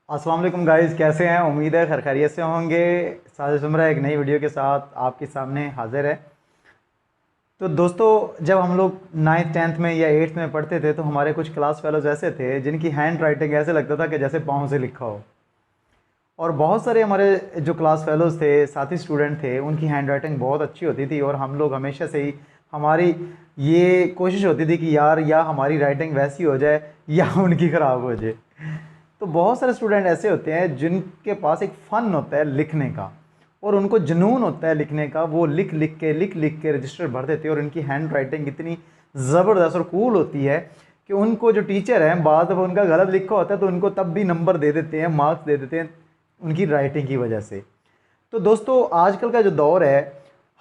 अस्सलाम वालेकुम गाइस, कैसे हैं? उम्मीद है खैर खैरियत से होंगे। साजिद जुमरा एक नई वीडियो के साथ आपके सामने हाजिर है। तो दोस्तों, जब हम लोग नाइन्थ टेंथ में या एट्थ में पढ़ते थे तो हमारे कुछ क्लास फेलोज ऐसे थे जिनकी हैंड राइटिंग ऐसे लगता था कि जैसे पाँव से लिखा हो। और बहुत सारे हमारे जो क्लास फेलोज थे, साथी स्टूडेंट थे, उनकी हैंड राइटिंग बहुत अच्छी होती थी और हम लोग हमेशा से ही हमारी ये कोशिश होती थी कि यार या हमारी राइटिंग वैसी हो जाए या उनकी ख़राब हो जाए। तो बहुत सारे स्टूडेंट ऐसे होते हैं जिनके पास एक फ़न होता है लिखने का और उनको जुनून होता है लिखने का। वो लिख लिख के रजिस्टर भर देते हैं और इनकी हैंड राइटिंग इतनी ज़बरदस्त और कूल होती है कि उनको जो टीचर हैं, बाद में उनका गलत लिखा होता है तो उनको तब भी नंबर दे देते हैं, मार्क्स दे देते हैं उनकी राइटिंग की वजह से। तो दोस्तों, आजकल का जो दौर है,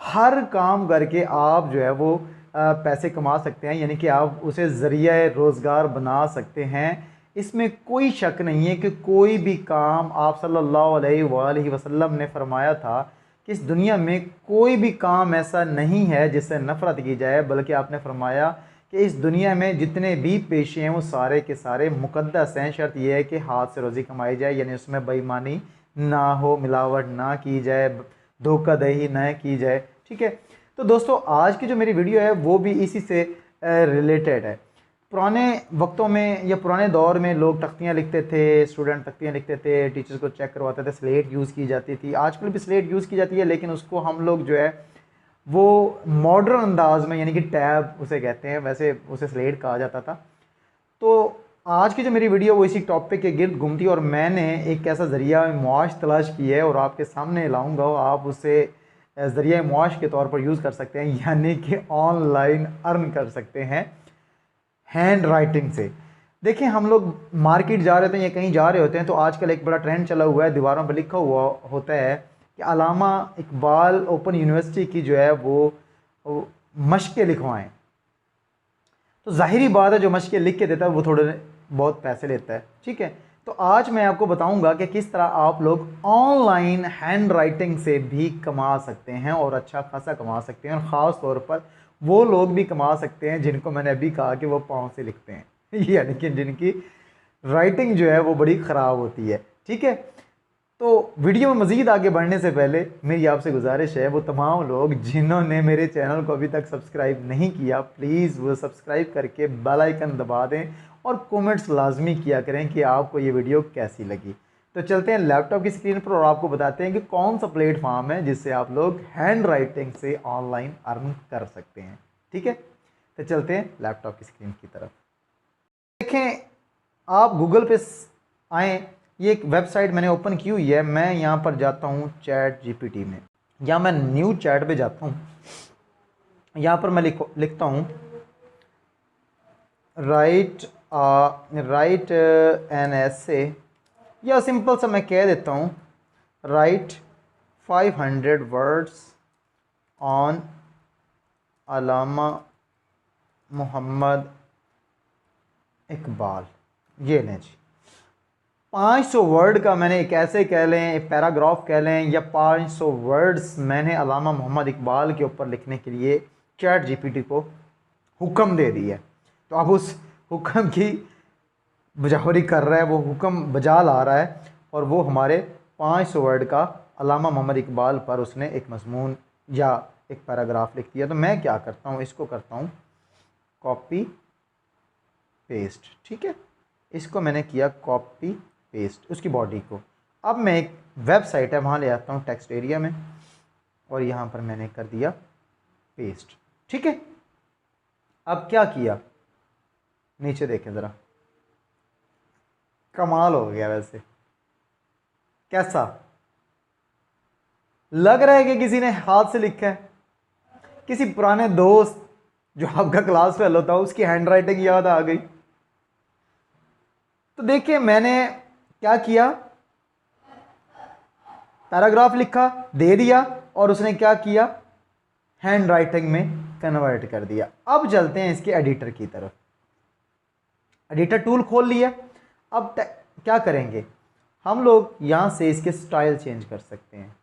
हर काम करके आप जो है वो पैसे कमा सकते हैं, यानी कि आप उसे ज़रिया रोज़गार बना सकते हैं। इसमें कोई शक नहीं है कि कोई भी काम, आप सल्लल्लाहु अलैहि वसल्लम ने फरमाया था कि इस दुनिया में कोई भी काम ऐसा नहीं है जिससे नफ़रत की जाए, बल्कि आपने फरमाया कि इस दुनिया में जितने भी पेशे हैं वो सारे के सारे मुक़द्दस हैं। शर्त यह है कि हाथ से रोज़ी कमाई जाए, यानी उसमें बेईमानी ना हो, मिलावट ना की जाए, धोखाधड़ी ना की जाए। ठीक है। तो दोस्तों, आज की जो मेरी वीडियो है वो भी इसी से रिलेटेड है। पुराने वक्तों में या पुराने दौर में लोग तख्तियाँ लिखते थे, स्टूडेंट तख्तियाँ लिखते थे, टीचर्स को चेक करवाते थे, स्लेट यूज़ की जाती थी। आजकल भी स्लेट यूज़ की जाती है, लेकिन उसको हम लोग जो है वो मॉडर्न अंदाज में, यानी कि टैब उसे कहते हैं, वैसे उसे स्लेट कहा जाता था। तो आज की जो मेरी वीडियो वो इसी टॉपिक के गिर्द घूमती है और मैंने एक ऐसा ज़रिया मुआश तलाश की है और आपके सामने लाऊंगा। आप उसे ज़रिया मुआश के तौर पर यूज़ कर सकते हैं, यानी कि ऑनलाइन अर्न कर सकते हैं हैंड राइटिंग से। देखिए, हम लोग मार्केट जा रहे होते हैं या कहीं जा रहे होते हैं तो आजकल एक बड़ा ट्रेंड चला हुआ है, दीवारों पर लिखा हुआ होता है कि अलामा इकबाल ओपन यूनिवर्सिटी की जो है वो मशक़ें लिखवाएं। तो ज़ाहिरी बात है, जो मशक़ें लिख के देता है वो थोड़े बहुत पैसे लेता है। ठीक है। तो आज मैं आपको बताऊंगा कि किस तरह आप लोग ऑनलाइन हैंड राइटिंग से भी कमा सकते हैं और अच्छा खासा कमा सकते हैं, और ख़ास तौर पर वो लोग भी कमा सकते हैं जिनको मैंने अभी कहा कि वो पाँव से लिखते हैं यानी कि जिनकी राइटिंग जो है वो बड़ी ख़राब होती है। ठीक है। तो वीडियो में मज़ीद आगे बढ़ने से पहले मेरी आपसे गुजारिश है, वो तमाम लोग जिन्होंने मेरे चैनल को अभी तक सब्सक्राइब नहीं किया, प्लीज़ वो सब्सक्राइब करके बेल आइकन दबा दें और कमेंट्स लाजमी किया करें कि आपको ये वीडियो कैसी लगी। तो चलते हैं लैपटॉप की स्क्रीन पर और आपको बताते हैं कि कौन सा प्लेटफॉर्म है जिससे आप लोग हैंड राइटिंग से ऑनलाइन अर्न कर सकते हैं। ठीक है। तो चलते हैं लैपटॉप की स्क्रीन की तरफ। देखें, आप गूगल पे आएँ, ये एक वेबसाइट मैंने ओपन की हुई है। मैं यहाँ पर जाता हूँ चैट जीपीटी में, या मैं न्यू चैट पे जाता हूँ। यहाँ पर मैं लिखता हूँ राइट राइट एन एसे, या सिंपल सा मैं कह देता हूँ राइट 500 वर्ड्स ऑन अलामा मोहम्मद इकबाल। ये लें जी, 500 वर्ड का मैंने एक ऐसे कह लें, एक पैराग्राफ कह लें, या 500 वर्ड्स मैंने अलामा मोहम्मद इकबाल के ऊपर लिखने के लिए चैट जीपीटी को हुक्म दे दिया। तो अब उस हुक्म की बजावरी कर रहा है, वो हुक्म बजा ला रहा है और वो हमारे 500 वर्ड का अलामा मोहम्मद इकबाल पर उसने एक मजमून या एक पैराग्राफ लिख दिया। तो मैं क्या करता हूँ, इसको करता हूँ कॉपी पेस्ट। ठीक है। इसको मैंने किया कॉपी पेस्ट, उसकी बॉडी को। अब मैं एक वेबसाइट है वहाँ ले आता हूँ टेक्स्ट एरिया में और यहाँ पर मैंने कर दिया पेस्ट। ठीक है। अब क्या किया, नीचे देखें ज़रा, कमाल हो गया। वैसे कैसा लग रहा है कि किसी ने हाथ से लिखा है, किसी पुराने दोस्त जो आपका क्लास फेल होता है उसकी हैंड राइटिंग याद आ गई। तो देखिए, मैंने क्या किया, पैराग्राफ लिखा, दे दिया और उसने क्या किया, हैंड राइटिंग में कन्वर्ट कर दिया। अब चलते हैं इसके एडिटर की तरफ। एडिटर टूल खोल लिया। अब क्या करेंगे, हम लोग यहां से इसके स्टाइल चेंज कर सकते हैं।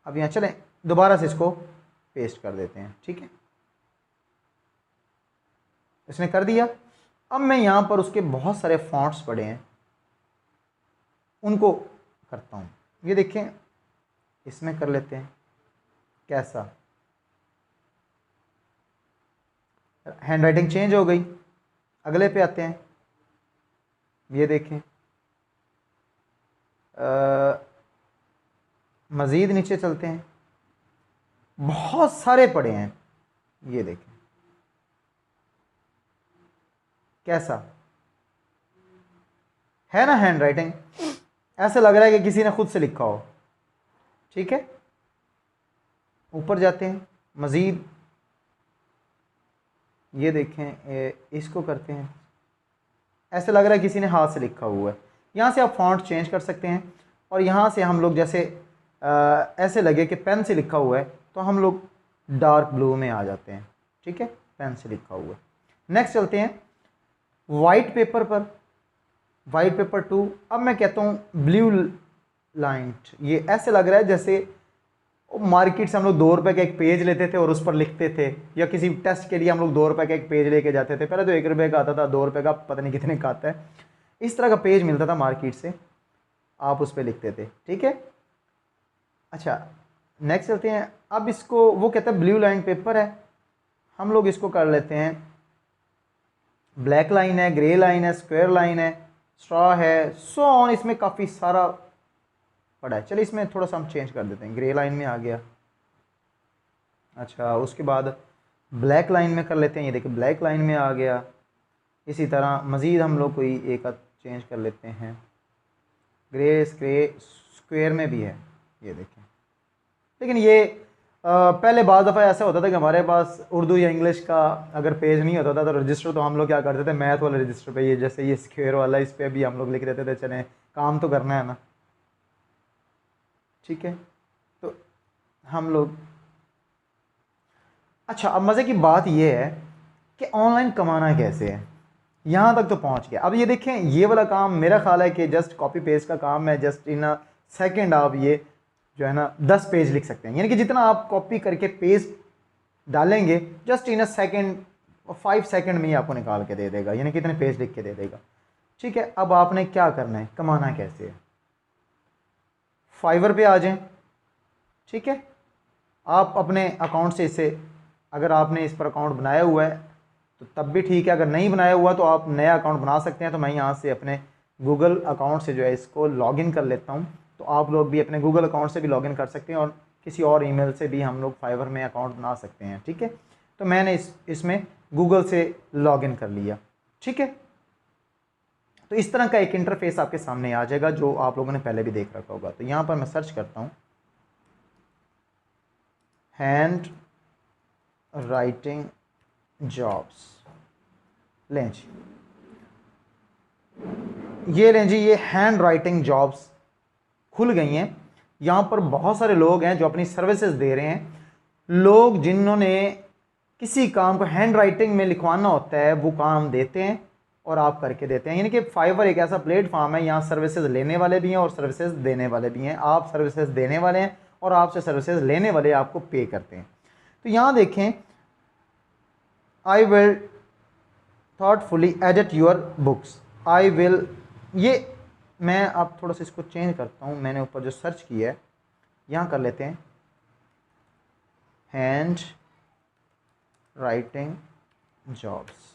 अब यहां चलें, दोबारा से इसको पेस्ट कर देते हैं। ठीक है। इसने कर दिया। अब मैं यहाँ पर उसके बहुत सारे फॉन्ट्स पड़े हैं, उनको करता हूँ। ये देखें, इसमें कर लेते हैं। कैसा हैंड राइटिंग चेंज हो गई। अगले पे आते हैं, ये देखें, मज़ीद नीचे चलते हैं, बहुत सारे पड़े हैं। ये देखें कैसा है ना हैंड राइटिंग, ऐसा लग रहा है कि किसी ने खुद से लिखा हो। ठीक है, ऊपर जाते हैं, मज़ीद ये देखें, इसको करते हैं, ऐसे लग रहा है किसी ने हाथ से लिखा हुआ है। यहाँ से आप फॉन्ट चेंज कर सकते हैं, और यहाँ से हम लोग जैसे ऐसे लगे कि पेन से लिखा हुआ है तो हम लोग डार्क ब्लू में आ जाते हैं। ठीक है, पेन से लिखा हुआ है। नेक्स्ट चलते हैं वाइट पेपर पर, वाइट पेपर 2। अब मैं कहता हूँ ब्लू लाइन। ये ऐसे लग रहा है जैसे मार्केट से हम लोग 2 रुपये का एक पेज लेते थे और उस पर लिखते थे, या किसी टेस्ट के लिए हम लोग 2 रुपये का एक पेज लेके जाते थे। पहले तो 1 रुपये का आता था, 2 रुपये का पता नहीं कितने का आता है। इस तरह का पेज मिलता था मार्केट से, आप उस पर लिखते थे। ठीक है, अच्छा नेक्स्ट चलते हैं। अब इसको वो कहता है ब्लू लाइन पेपर है, हम लोग इसको कर लेते हैं ब्लैक लाइन है, ग्रे लाइन है, स्क्वायर लाइन है, स्ट्रॉ है, सो ऑन। इसमें काफ़ी सारा पड़ा है। चलिए इसमें थोड़ा सा हम चेंज कर देते हैं, ग्रे लाइन में आ गया। अच्छा, उसके बाद ब्लैक लाइन में कर लेते हैं, ये देखिए ब्लैक लाइन में आ गया। इसी तरह मज़ीद हम लोग कोई एक चेंज कर लेते हैं, ग्रे स्क्वायर में भी है, ये देखें। लेकिन ये पहले बाद दफ़ा ऐसा होता था कि हमारे पास उर्दू या इंग्लिश का अगर पेज नहीं होता था तो रजिस्टर, तो हम लोग क्या करते थे, मैथ वाले रजिस्टर पे, ये जैसे ये स्क्वायर वाला, इस पर भी हम लोग लिख देते थे, चले काम तो करना है ना। ठीक है, तो हम लोग, अच्छा अब मज़े की बात यह है कि ऑनलाइन कमाना कैसे है, यहाँ तक तो पहुँच गया। अब ये देखें, ये वाला काम मेरा ख्याल है कि जस्ट कॉपी पेस्ट का काम है। जस्ट इन अ सेकेंड आप ये जो है ना 10 पेज लिख सकते हैं, यानी कि जितना आप कॉपी करके पेज डालेंगे just in a second, 5 second में ही आपको निकाल के दे देगा, यानी कितने पेज लिख के दे देगा। ठीक है, अब आपने क्या करना है, कमाना कैसे है। फाइवर पे आ जाएं। ठीक है, आप अपने अकाउंट से इसे, अगर आपने इस पर अकाउंट बनाया हुआ है तो तब भी ठीक है, अगर नहीं बनाया हुआ तो आप नया अकाउंट बना सकते हैं। तो मैं यहाँ से अपने गूगल अकाउंट से जो है इसको लॉगिन कर लेता हूँ। तो आप लोग भी अपने गूगल अकाउंट से भी लॉगिन कर सकते हैं, और किसी और ईमेल से भी हम लोग फाइवर में अकाउंट बना सकते हैं। ठीक है, तो मैंने इसमें गूगल से लॉगिन कर लिया। ठीक है, तो इस तरह का एक इंटरफेस आपके सामने आ जाएगा जो आप लोगों ने पहले भी देख रखा होगा। तो यहाँ पर मैं सर्च करता हूँ हैंड राइटिंग जॉब्स। लें जी, ये लें जी, ये हैंड राइटिंग जॉब्स खुल गई हैं। यहाँ पर बहुत सारे लोग हैं जो अपनी सर्विसेज दे रहे हैं। लोग जिन्होंने किसी काम को हैंड राइटिंग में लिखवाना होता है वो काम देते हैं और आप करके देते हैं। यानी कि फाइवर एक ऐसा प्लेटफॉर्म है, यहाँ सर्विसेज लेने वाले भी हैं और सर्विसेज देने वाले भी हैं। आप सर्विसेज देने वाले हैं और आपसे सर्विसेज लेने वाले आपको पे करते हैं। तो यहाँ देखें, I will thoughtfully edit your books, I will, ये मैं अब थोड़ा सा इसको चेंज करता हूँ। मैंने ऊपर जो सर्च किया है यहाँ कर लेते हैं हैंड राइटिंग जॉब्स।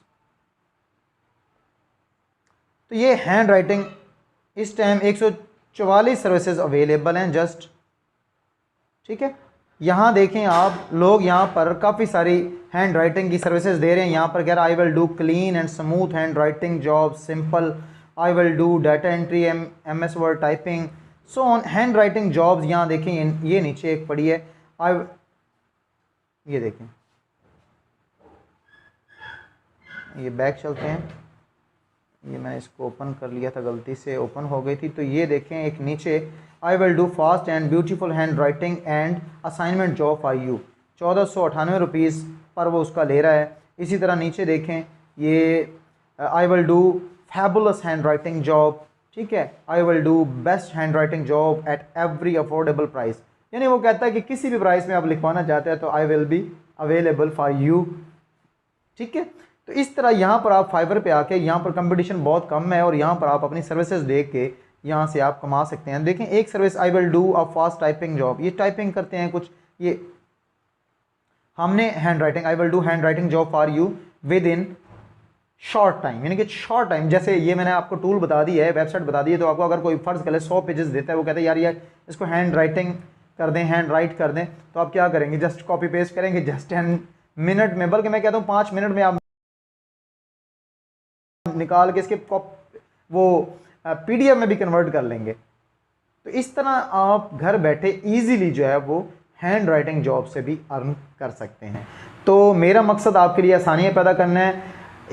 तो ये हैंड राइटिंग इस टाइम 144 सर्विसेज अवेलेबल हैं जस्ट। ठीक है, यहाँ देखें आप, लोग यहाँ पर काफ़ी सारी हैंड राइटिंग की सर्विसेज दे रहे हैं। यहाँ पर कह रहा है I will do clean and smooth hand writing job, simple, I will do data entry, MS word typing, so on. Hand writing jobs यहाँ देखें, ये नीचे एक पड़ी है, ये देखें, ये बैक चलते हैं, ये मैंने इसको ओपन कर लिया था, गलती से ओपन हो गई थी। तो ये देखें एक नीचे, I will do fast and beautiful hand writing and assignment job for you, 1498 rupees पर वो उसका ले रहा है। इसी तरह नीचे देखें, ये I will do fabulous hand writing job. ठीक है, I will do best hand writing job at every affordable price, यानी वो कहता है कि किसी भी प्राइस में आप लिखवाना चाहते हैं तो I will be available for you. ठीक है, तो इस तरह यहाँ पर आप फाइवर पे आके, यहाँ पर कंपटीशन बहुत कम है और यहाँ पर आप अपनी सर्विसेज देख के यहाँ से आप कमा सकते हैं। देखें एक service I will do a fast typing job, ये टाइपिंग करते हैं कुछ, ये हमने hand writing, I will do hand writing job for you with in short time, यानी कि शॉर्ट टाइम। जैसे ये मैंने आपको टूल बता दी है, वेबसाइट बता दी है, तो आपको अगर कोई फर्ज कर ले 100 पेजेस देता है, वो कहते हैं यार इसको हैंड राइटिंग कर दें, हैंड राइट कर दें, तो आप क्या करेंगे, जस्ट कॉपी पेस्ट करेंगे, जस्ट 10 मिनट में, बल्कि मैं कहता हूँ 5 मिनट में आप निकाल के इसके वो PDF में भी कन्वर्ट कर लेंगे। तो इस तरह आप घर बैठे इजीली जो है वो हैंड राइटिंग जॉब से भी अर्न कर सकते हैं। तो मेरा मकसद आपके लिए आसानियाँ पैदा करना है।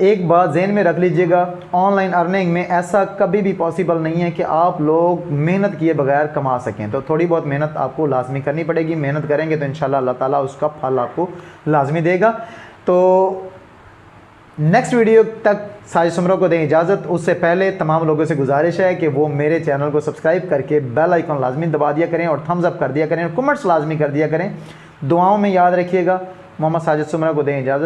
एक बात ज़हन में रख लीजिएगा, ऑनलाइन अर्निंग में ऐसा कभी भी पॉसिबल नहीं है कि आप लोग मेहनत किए बगैर कमा सकें। तो थोड़ी बहुत मेहनत आपको लाजमी करनी पड़ेगी, मेहनत करेंगे तो इंशाल्लाह अल्लाह ताला उसका फल आपको लाजमी देगा। तो नेक्स्ट वीडियो तक साजिद सुमरा को दें इजाज़त। उससे पहले तमाम लोगों से गुजारिश है कि वो मेरे चैनल को सब्सक्राइब करके बेल आइकन लाजमी दबा दिया करें और थम्स अप कर दिया करें और कमेंट्स लाजमी कर दिया करें। दुआओं में याद रखिएगा। मोहम्मद साजिद सुमरा को दें इजाज़त।